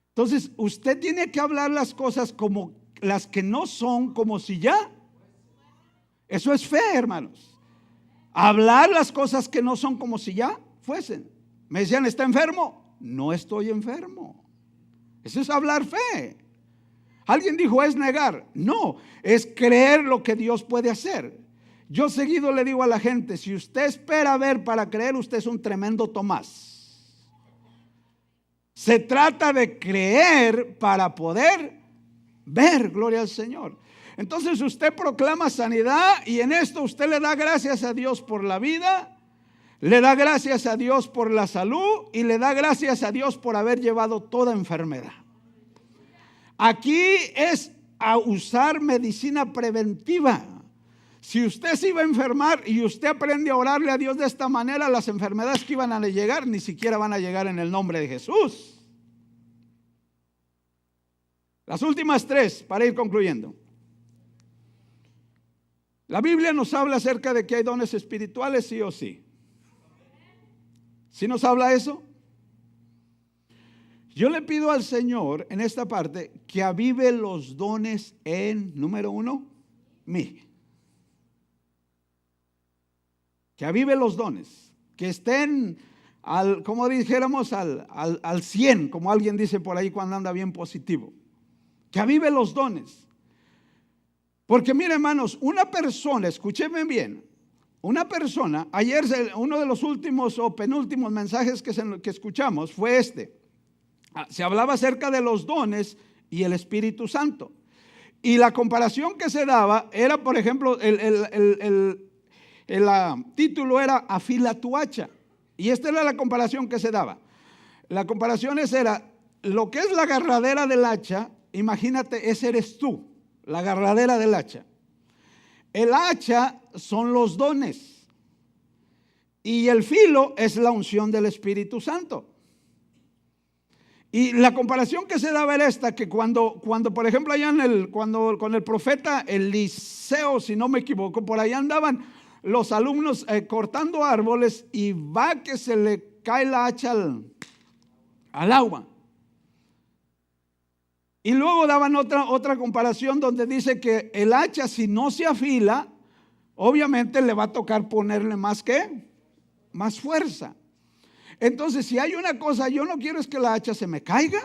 Entonces usted tiene que hablar las cosas como las que no son, como si ya. Eso es fe, hermanos. Hablar las cosas que no son como si ya fuesen. Me decían, ¿está enfermo? No estoy enfermo. Eso es hablar fe. Alguien dijo, es negar. No, es creer lo que Dios puede hacer. Yo seguido le digo a la gente, si usted espera ver para creer, usted es un tremendo Tomás. Se trata de creer para poder ver, gloria al Señor. Entonces usted proclama sanidad y en esto usted le da gracias a Dios por la vida, le da gracias a Dios por la salud y le da gracias a Dios por haber llevado toda enfermedad. Aquí es a usar medicina preventiva. Si usted se iba a enfermar y usted aprende a orarle a Dios de esta manera, las enfermedades que iban a llegar ni siquiera van a llegar en el nombre de Jesús. Las últimas tres para ir concluyendo. La Biblia nos habla acerca de que hay dones espirituales, sí o sí. ¿Sí nos habla eso? Yo le pido al Señor en esta parte que avive los dones en, número uno, mí. Que avive los dones, que estén, como dijéramos, al 100, como alguien dice por ahí cuando anda bien positivo. Que avive los dones. Porque mire, hermanos, una persona, escúcheme bien, una persona, ayer uno de los últimos o penúltimos mensajes que escuchamos fue este. Se hablaba acerca de los dones y el Espíritu Santo. Y la comparación que se daba era, por ejemplo, el título era afila tu hacha. Y esta era la comparación que se daba. La comparación era lo que es la agarradera del hacha. Imagínate, ese eres tú, la agarradera del hacha. El hacha son los dones y el filo es la unción del Espíritu Santo. Y la comparación que se daba era esta, que cuando por ejemplo allá con el profeta Eliseo, si no me equivoco, por ahí andaban los alumnos cortando árboles y va que se le cae la hacha al agua. Y luego daban otra comparación donde dice que el hacha, si no se afila, obviamente le va a tocar ponerle más fuerza. Entonces, si hay una cosa, yo no quiero es que la hacha se me caiga.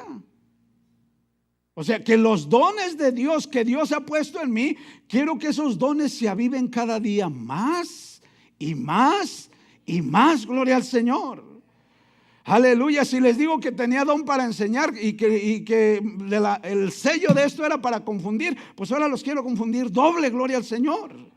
O sea, que los dones de Dios que Dios ha puesto en mí, quiero que esos dones se aviven cada día más y más y más, gloria al Señor. Aleluya. Si les digo que tenía don para enseñar y que el sello de esto era para confundir, pues ahora los quiero confundir doble, gloria al Señor.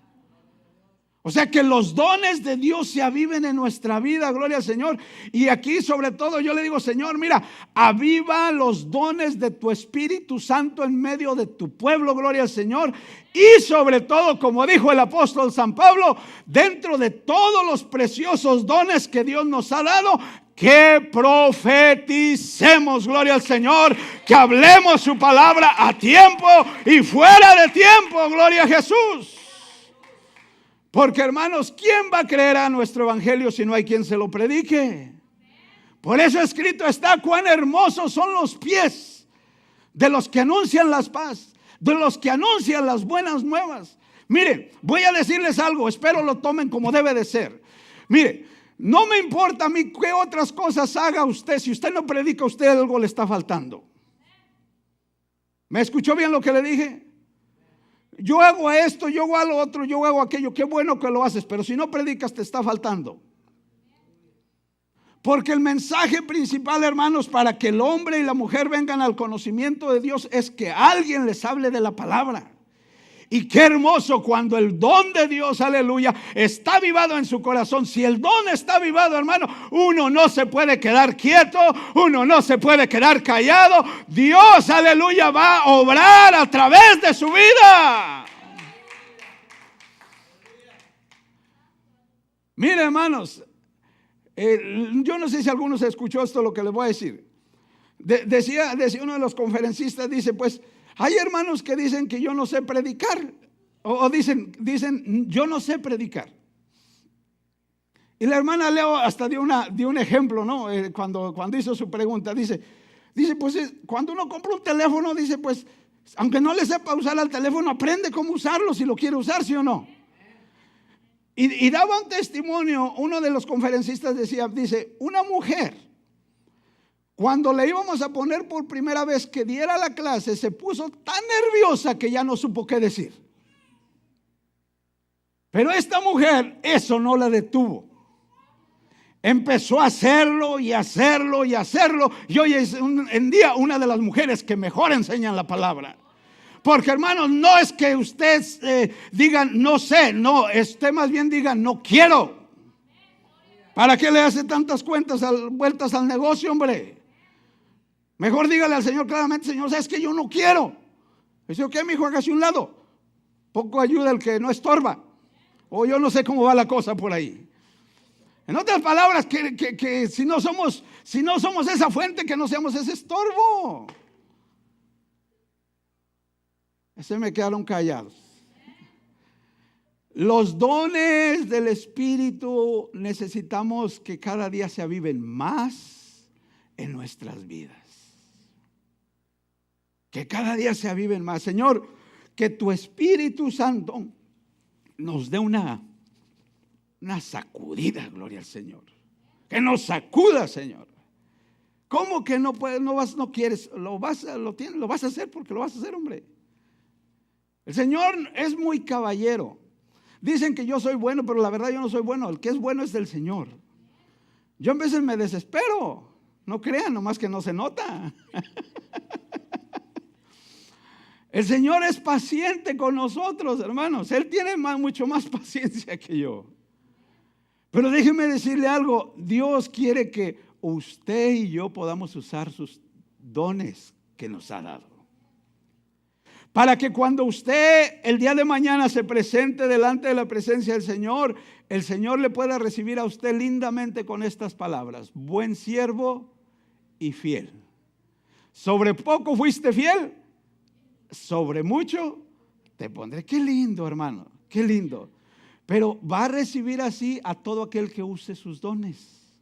O sea, que los dones de Dios se aviven en nuestra vida, gloria al Señor. Y aquí sobre todo yo le digo, Señor, mira, aviva los dones de tu Espíritu Santo en medio de tu pueblo, gloria al Señor. Y sobre todo, como dijo el apóstol San Pablo, dentro de todos los preciosos dones que Dios nos ha dado, que profeticemos, gloria al Señor, que hablemos su palabra a tiempo y fuera de tiempo, gloria a Jesús. Porque, hermanos, ¿quién va a creer a nuestro evangelio si no hay quien se lo predique? Por eso escrito está: cuán hermosos son los pies de los que anuncian la paz, de los que anuncian las buenas nuevas. Miren, voy a decirles algo, espero lo tomen como debe de ser. Mire, No me importa a mí qué otras cosas haga usted. Si usted no predica, a usted algo le está faltando. ¿Me escuchó bien lo que le dije? Yo hago esto, yo hago lo otro, yo hago aquello. Qué bueno que lo haces, pero si no predicas te está faltando. Porque el mensaje principal, hermanos, para que el hombre y la mujer vengan al conocimiento de Dios es que alguien les hable de la palabra. Y qué hermoso cuando el don de Dios, aleluya, está avivado en su corazón. Si el don está avivado, hermano, uno no se puede quedar quieto, uno no se puede quedar callado. Dios, aleluya, va a obrar a través de su vida. Mire, hermanos, yo no sé si algunos escuchó esto lo que les voy a decir. Decía uno de los conferencistas, dice, pues hay hermanos que dicen que yo no sé predicar, o dicen yo no sé predicar. Y la hermana Leo hasta dio un ejemplo, ¿no? Cuando hizo su pregunta, dice pues cuando uno compra un teléfono, dice pues aunque no le sepa usar al teléfono, aprende cómo usarlo si lo quiere usar, ¿sí o no? Y daba un testimonio, uno de los conferencistas dice, una mujer, cuando le íbamos a poner por primera vez que diera la clase, se puso tan nerviosa que ya no supo qué decir. Pero esta mujer, eso no la detuvo. Empezó a hacerlo y hacerlo y hacerlo. Y hoy es en día una de las mujeres que mejor enseñan la palabra. Porque hermanos, no es que usted diga no sé, no, usted más bien diga no quiero. ¿Para qué le hace tantas vueltas al negocio, hombre? Mejor dígale al Señor claramente, Señor, ¿sabes que yo no quiero? Dice, ok, mi hijo, hágase un lado. Poco ayuda el que no estorba. O yo no sé cómo va la cosa por ahí. En otras palabras, que si no somos esa fuente, que no seamos ese estorbo. Se me quedaron callados. Los dones del Espíritu necesitamos que cada día se aviven más en nuestras vidas. Que cada día se aviven más. Señor, que tu Espíritu Santo nos dé una sacudida, gloria al Señor. Que nos sacuda, Señor. ¿Cómo que no puedes, no quieres? Lo vas a hacer porque lo vas a hacer, hombre. El Señor es muy caballero. Dicen que yo soy bueno, pero la verdad yo no soy bueno. El que es bueno es del Señor. Yo a veces me desespero. No crean, nomás que no se nota. El Señor es paciente con nosotros, hermanos. Él tiene mucho más paciencia que yo. Pero déjeme decirle algo. Dios quiere que usted y yo podamos usar sus dones que nos ha dado. Para que cuando usted el día de mañana se presente delante de la presencia del Señor, el Señor le pueda recibir a usted lindamente con estas palabras: buen siervo y fiel. Sobre poco fuiste fiel, sobre mucho te pondré. Qué lindo, hermano, qué lindo. Pero va a recibir así a todo aquel que use sus dones.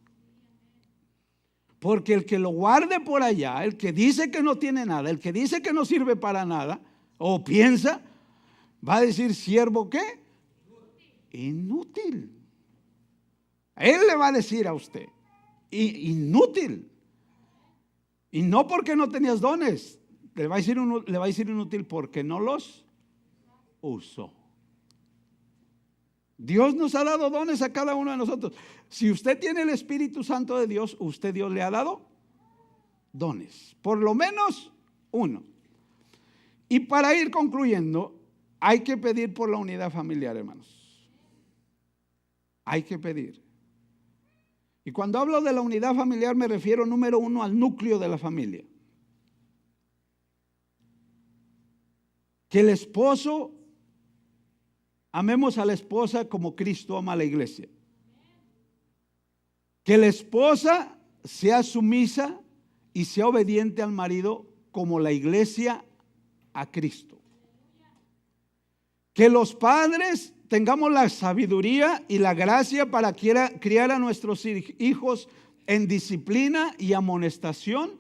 Porque el que lo guarde por allá, el que dice que no tiene nada, el que dice que no sirve para nada, o piensa, va a decir: ¿siervo qué? Inútil. Él le va a decir a usted: inútil. Y no porque no tenías dones, le va a decir inútil porque no los usó. Dios nos ha dado dones a cada uno de nosotros. Si usted tiene el Espíritu Santo de Dios, Dios le ha dado dones, por lo menos uno. Y para ir concluyendo, hay que pedir por la unidad familiar, hermanos. Hay que pedir. Y cuando hablo de la unidad familiar me refiero, número uno, al núcleo de la familia. Que el esposo, amemos a la esposa como Cristo ama a la iglesia. Que la esposa sea sumisa y sea obediente al marido como la iglesia a Cristo. Que los padres tengamos la sabiduría y la gracia para criar a nuestros hijos en disciplina y amonestación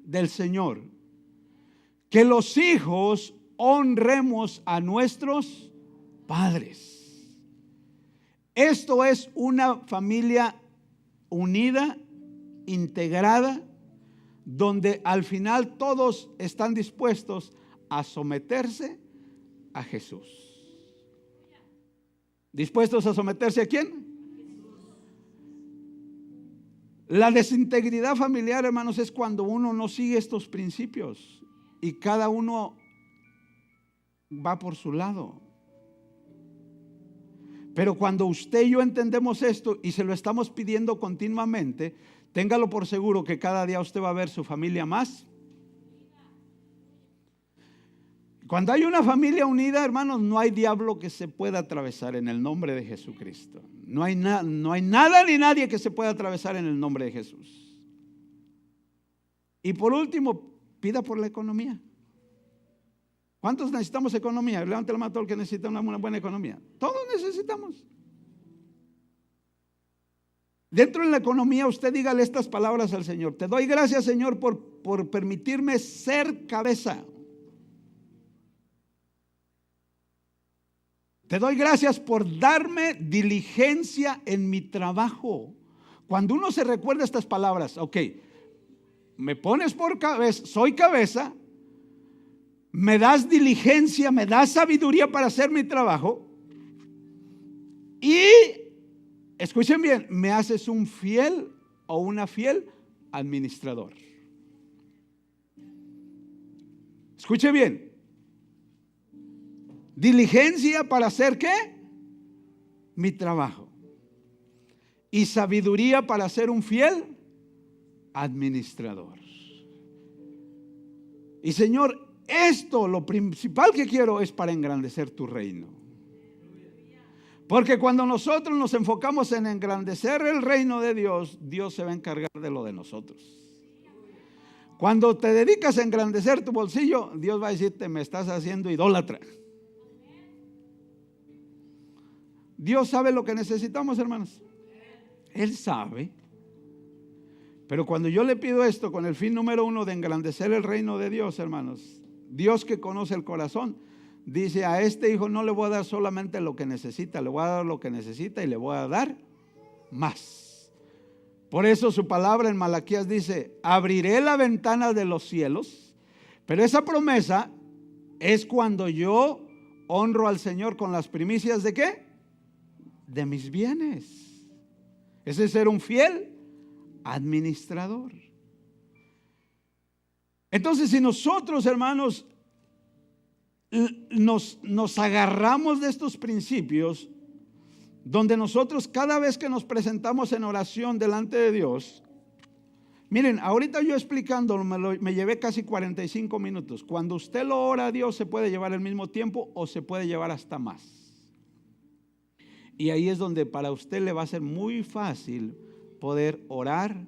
del Señor. Que los hijos honremos a nuestros padres. Esto es una familia unida, integrada, donde al final todos están dispuestos a someterse a Jesús. ¿Dispuestos a someterse a quién? La desintegridad familiar, hermanos, es cuando uno no sigue estos principios y cada uno va por su lado. Pero cuando usted y yo entendemos esto y se lo estamos pidiendo continuamente, téngalo por seguro que cada día usted va a ver su familia más. Cuando hay una familia unida, hermanos, no hay diablo que se pueda atravesar en el nombre de Jesucristo. No hay nada ni nadie que se pueda atravesar en el nombre de Jesús. Y por último, pida por la economía. ¿Cuántos necesitamos economía? Levante la mano todo el que necesita una buena economía. Todos necesitamos. Dentro de la economía, usted dígale estas palabras al Señor: te doy gracias, Señor, por permitirme ser cabeza. Te doy gracias por darme diligencia en mi trabajo. Cuando uno se recuerda estas palabras, ok, me pones por cabeza, soy cabeza, me das diligencia, me das sabiduría para hacer mi trabajo y, escuchen bien, me haces un fiel o una fiel administrador. Escuche bien. Diligencia para hacer ¿qué? Mi trabajo. Y sabiduría para ser un fiel administrador. Y Señor, esto, lo principal que quiero es para engrandecer tu reino. Porque cuando nosotros nos enfocamos en engrandecer el reino de Dios, Dios se va a encargar de lo de nosotros. Cuando te dedicas a engrandecer tu bolsillo, Dios va a decirte: me estás haciendo idólatra. Dios sabe lo que necesitamos, hermanos. Él sabe. Pero cuando yo le pido esto con el fin número uno de engrandecer el reino de Dios, hermanos, Dios que conoce el corazón, dice: a este hijo no le voy a dar solamente lo que necesita, le voy a dar lo que necesita y le voy a dar más. Por eso su palabra en Malaquías dice: abriré la ventana de los cielos. Pero esa promesa es cuando yo honro al Señor con las primicias ¿de qué? De mis bienes. Ese es ser un fiel administrador. Entonces, si nosotros, hermanos, nos agarramos de estos principios, donde nosotros cada vez que nos presentamos en oración delante de Dios, miren, ahorita yo explicando me llevé casi 45 minutos. Cuando usted lo ora a Dios, se puede llevar el mismo tiempo o se puede llevar hasta más. Y ahí es donde para usted le va a ser muy fácil poder orar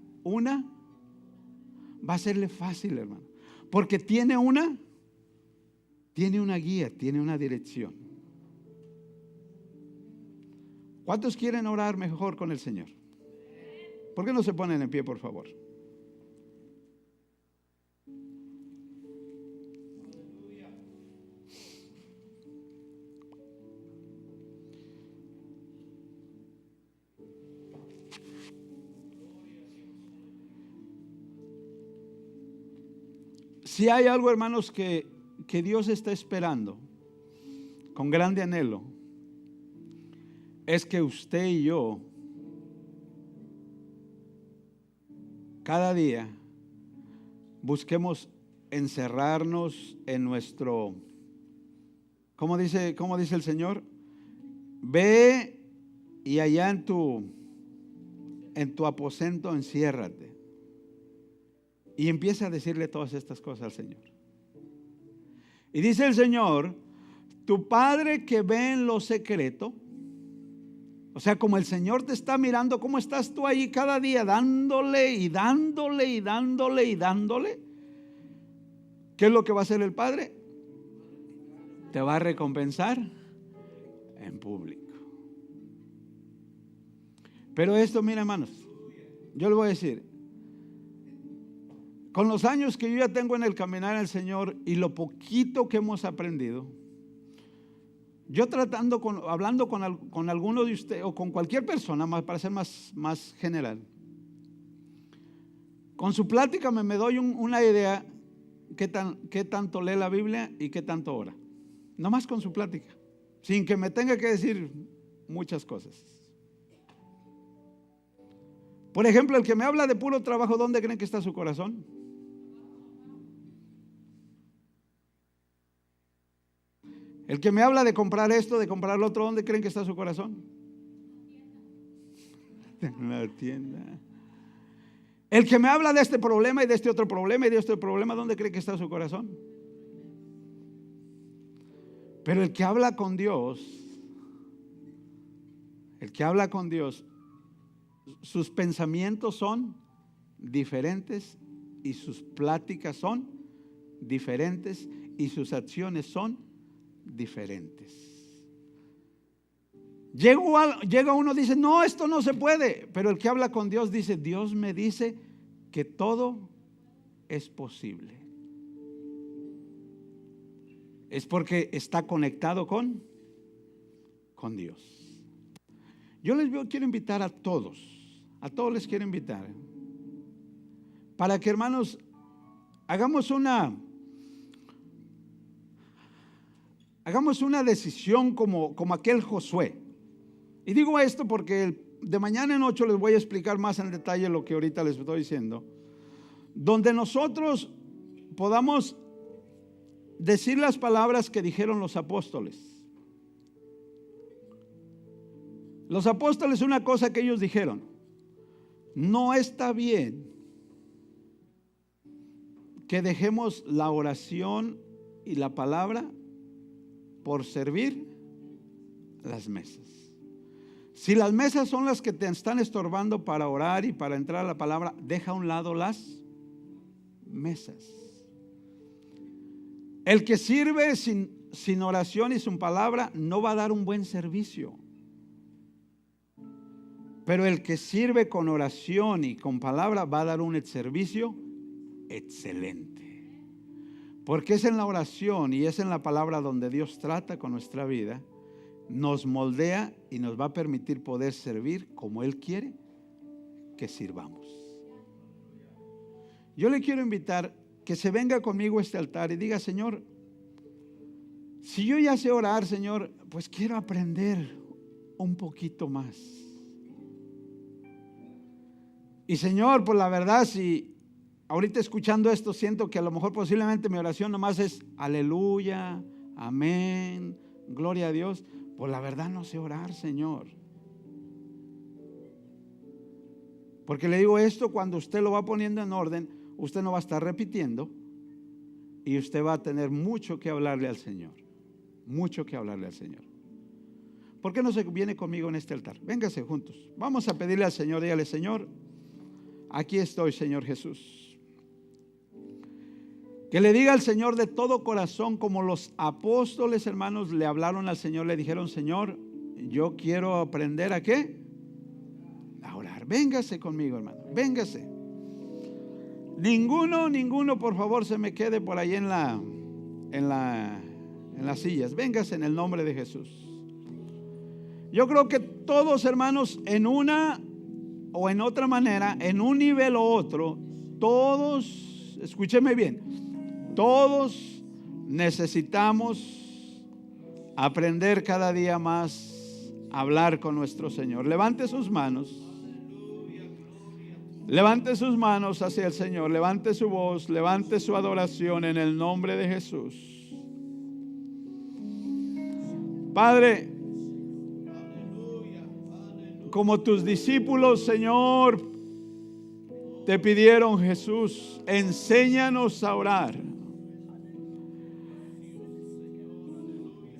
va a serle fácil, hermano, porque tiene una guía, tiene una dirección. ¿Cuántos quieren orar mejor con el Señor? ¿Por qué no se ponen en pie, por favor? Si hay algo, hermanos, que Dios está esperando con grande anhelo, es que usted y yo cada día busquemos encerrarnos en nuestro, ¿cómo dice el Señor? Ve y allá en tu aposento enciérrate. Y empieza a decirle todas estas cosas al Señor. Y dice el Señor: tu Padre que ve en lo secreto. O sea, como el Señor te está mirando, ¿cómo estás tú ahí cada día dándole y dándole y dándole y dándole? ¿Qué es lo que va a hacer el Padre? Te va a recompensar en público. Pero esto, mira, hermanos, yo le voy a decir, con los años que yo ya tengo en el caminar al Señor y lo poquito que hemos aprendido, yo hablando con alguno de ustedes o con cualquier persona, para ser más general, Con su plática me doy una idea qué tanto lee la Biblia y qué tanto ora. Nomás con su plática, sin que me tenga que decir muchas cosas. Por ejemplo, el que me habla de puro trabajo, ¿dónde creen que está su corazón? El que me habla de comprar esto, de comprar lo otro, ¿dónde creen que está su corazón? En la tienda. El que me habla de este problema y de este otro problema y de este problema, ¿dónde cree que está su corazón? Pero el que habla con Dios, sus pensamientos son diferentes y sus pláticas son diferentes y sus acciones son diferentes. Llega uno y dice, no, esto no se puede. Pero el que habla con Dios dice, Dios me dice que todo es posible. Es porque está conectado con Dios. Yo quiero invitar a todos les quiero invitar, para que, hermanos, hagamos una decisión como aquel Josué. Y digo esto porque de mañana en noche les voy a explicar más en detalle lo que ahorita les estoy diciendo, donde nosotros podamos decir las palabras que dijeron los apóstoles. Los apóstoles, una cosa que ellos dijeron: no está bien que dejemos la oración y la palabra por servir las mesas. Si las mesas son las que te están estorbando para orar y para entrar a la palabra, deja a un lado las mesas. El que sirve sin oración y sin palabra no va a dar un buen servicio. Pero el que sirve con oración y con palabra va a dar un servicio excelente. Porque es en la oración y es en la palabra donde Dios trata con nuestra vida, nos moldea y nos va a permitir poder servir como Él quiere que sirvamos. Yo le quiero invitar que se venga conmigo a este altar y diga: Señor, si yo ya sé orar, Señor, pues quiero aprender un poquito más. Y Señor, pues la verdad, si ahorita escuchando esto siento que a lo mejor posiblemente mi oración nomás es aleluya, amén, gloria a Dios, pues la verdad no sé orar, Señor. Porque le digo esto, cuando usted lo va poniendo en orden, usted no va a estar repitiendo y usted va a tener mucho que hablarle al Señor. Mucho que hablarle al Señor. ¿Por qué no se viene conmigo en este altar? Véngase juntos. Vamos a pedirle al Señor, dígale: Señor, aquí estoy, Señor Jesús. Que le diga al Señor de todo corazón, como los apóstoles, hermanos, le hablaron al Señor, le dijeron: Señor, yo quiero aprender ¿a qué? A orar. Véngase conmigo, hermano, véngase. Ninguno, por favor, se me quede por ahí en las sillas. Véngase en el nombre de Jesús. Yo creo que todos, hermanos, en una o en otra manera, en un nivel u otro, todos, escúcheme bien, todos necesitamos aprender cada día más a hablar con nuestro Señor. Levante sus manos. Levante sus manos hacia el Señor. Levante su voz. Levante su adoración en el nombre de Jesús. Padre, como tus discípulos, Señor, te pidieron, Jesús, enséñanos a orar.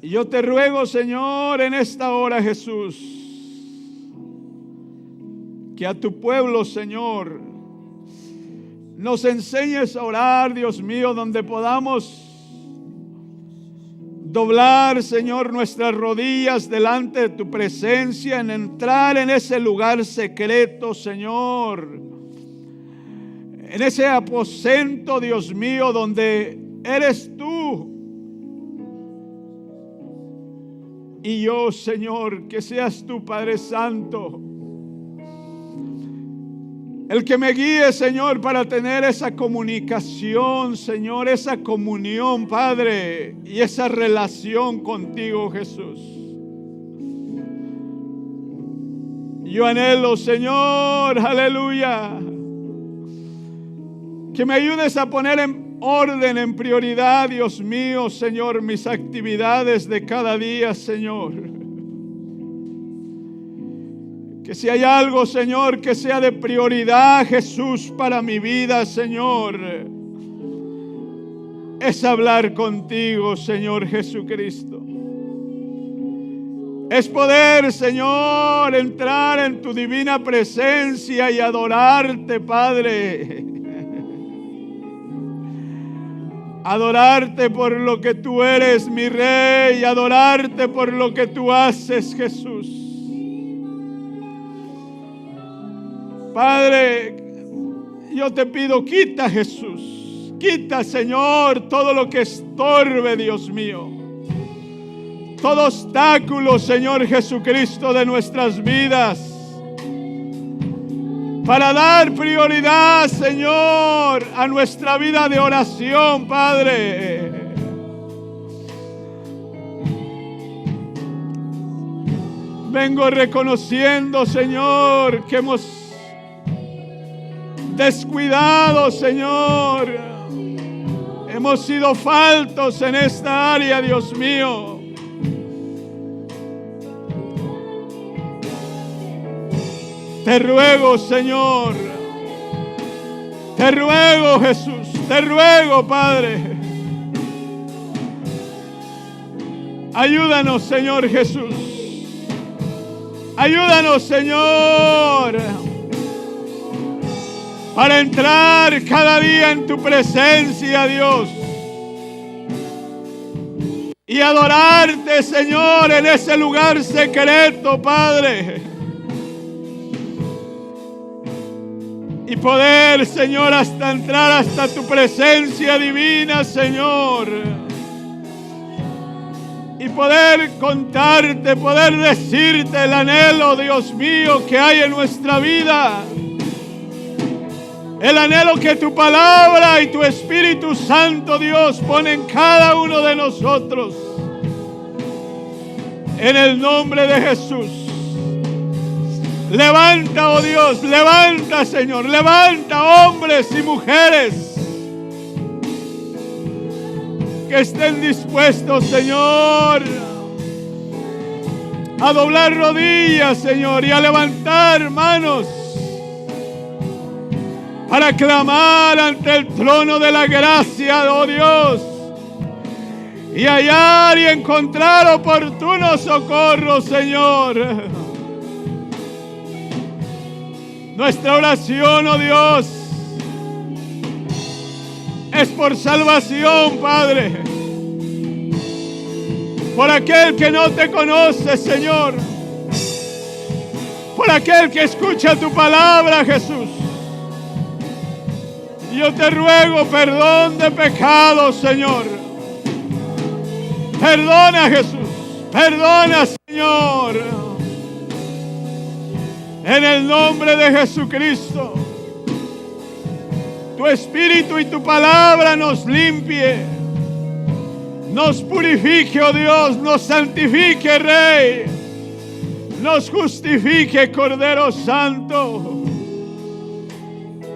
Y yo te ruego, Señor, en esta hora, Jesús, que a tu pueblo, Señor, nos enseñes a orar, Dios mío, donde podamos doblar, Señor, nuestras rodillas delante de tu presencia, en entrar en ese lugar secreto, Señor, en ese aposento, Dios mío, donde eres tú y yo, Señor, que seas tú, Padre Santo, el que me guíe, Señor, para tener esa comunicación, Señor, esa comunión, Padre, y esa relación contigo, Jesús. Yo anhelo, Señor, aleluya, que me ayudes a poner en orden, en prioridad, Dios mío, Señor, mis actividades de cada día, Señor. Que si hay algo, Señor, que sea de prioridad, Jesús, para mi vida, Señor, es hablar contigo, Señor Jesucristo. Es poder, Señor, entrar en tu divina presencia y adorarte, Padre. Adorarte por lo que tú eres, mi Rey, adorarte por lo que tú haces, Jesús. Padre, yo te pido, quita, Jesús, quita, Señor, todo lo que estorbe, Dios mío, todo obstáculo, Señor Jesucristo, de nuestras vidas, para dar prioridad, Señor, a nuestra vida de oración, Padre. Vengo reconociendo, Señor, que hemos descuidado, Señor. Hemos sido faltos en esta área, Dios mío. Te ruego, Señor. Te ruego, Jesús. Te ruego, Padre. Ayúdanos, Señor Jesús. Ayúdanos, Señor, para entrar cada día en tu presencia, Dios, y adorarte, Señor, en ese lugar secreto, Padre, y poder, Señor, hasta entrar hasta tu presencia divina, Señor, y poder contarte, poder decirte el anhelo, Dios mío, que hay en nuestra vida. El anhelo que tu palabra y tu Espíritu Santo, Dios, pone en cada uno de nosotros. En el nombre de Jesús. Levanta, oh Dios, levanta, Señor, levanta hombres y mujeres que estén dispuestos, Señor, a doblar rodillas, Señor, y a levantar manos para clamar ante el trono de la gracia, oh Dios, y hallar y encontrar oportuno socorro, Señor. Nuestra oración, oh Dios, es por salvación, Padre, por aquel que no te conoce, Señor, por aquel que escucha tu palabra, Jesús. Yo te ruego perdón de pecados, Señor. Perdona, Jesús, perdona, Señor, en el nombre de Jesucristo. Tu Espíritu y tu palabra nos limpie, nos purifique, oh Dios, nos santifique, Rey, nos justifique, Cordero Santo,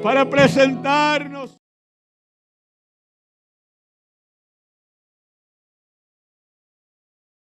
para presentarnos